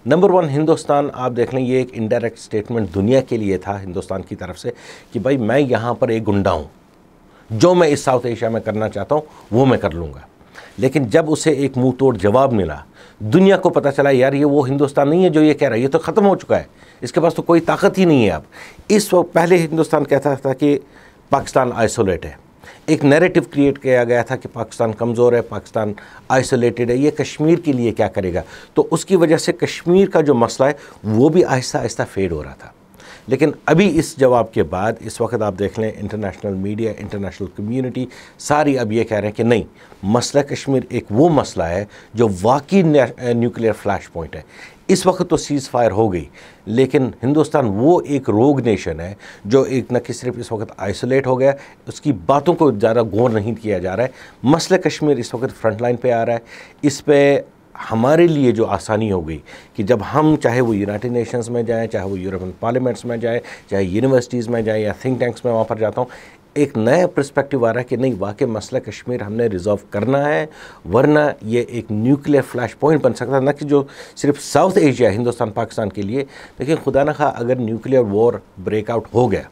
Number one, Hindustan آپ دیکھ لیں، یہ ایک انڈائریکٹ سٹیٹمنٹ دنیا کے لیے تھا ہندوستان کی طرف سے کہ بھائی میں یہاں پر ایک گنڈا ہوں، جو میں اس ساؤتھ ایشیا میں کرنا چاہتا ہوں وہ میں کر لوں گا. لیکن جب اسے ایک منہ توڑ جواب ملا، دنیا کو پتہ چلا یار یہ وہ ہندوستان نہیں ہے جو یہ کہہ رہا ہے، یہ تو ختم ہو چکا ہے، اس کے پاس تو کوئی طاقت ہی نہیں ہے اب. اس وقت پہلے ہندوستان کہتا تھا کہ پاکستان آئسولیٹ ہے، ایک نیریٹو کریٹ کیا گیا تھا کہ پاکستان کمزور ہے، پاکستان آئسولیٹڈ ہے، یہ کشمیر کے لیے کیا کرے گا. تو اس کی وجہ سے کشمیر کا جو مسئلہ ہے وہ بھی آہستہ آہستہ فیڈ ہو رہا تھا. لیکن ابھی اس جواب کے بعد اس وقت آپ دیکھ لیں انٹرنیشنل میڈیا، انٹرنیشنل کمیونٹی ساری اب یہ کہہ رہے ہیں کہ نہیں، مسئلہ کشمیر ایک وہ مسئلہ ہے جو واقعی نیوکلیئر فلیش پوائنٹ ہے. اس وقت تو سیز فائر ہو گئی، لیکن ہندوستان وہ ایک روگ نیشن ہے جو ایک نہ کہ صرف اس وقت آئسولیٹ ہو گیا، اس کی باتوں کو زیادہ غور نہیں کیا جا رہا ہے. مسئلہ کشمیر اس وقت فرنٹ لائن پہ آ رہا ہے. اس پہ ہمارے لیے جو آسانی ہو گئی کہ جب ہم چاہے وہ یونائٹڈ نیشنز میں جائیں، چاہے وہ یورپین پارلیمنٹس میں جائیں، چاہے یونیورسٹیز میں جائیں یا تھنک ٹینکس میں، وہاں پر جاتا ہوں، ایک نیا پرسپیکٹیو آ رہا ہے کہ نہیں، واقعی مسئلہ کشمیر ہم نے ریزولو کرنا ہے، ورنہ یہ ایک نیوکلیئر فلیش پوائنٹ بن سکتا ہے، نہ کہ جو صرف ساؤتھ ایشیا ہندوستان پاکستان کے لیے. لیکن خدا نہ خواہ اگر نیوکلیئر وار بریک آؤٹ ہو گیا،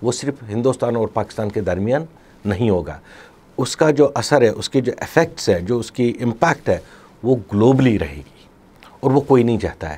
وہ صرف ہندوستان اور پاکستان کے درمیان نہیں ہوگا، اس کا جو اثر ہے، اس کے جو ایفیکٹس ہے، جو اس کی امپیکٹ ہے، وہ گلوبلی رہے گی، اور وہ کوئی نہیں چاہتا ہے.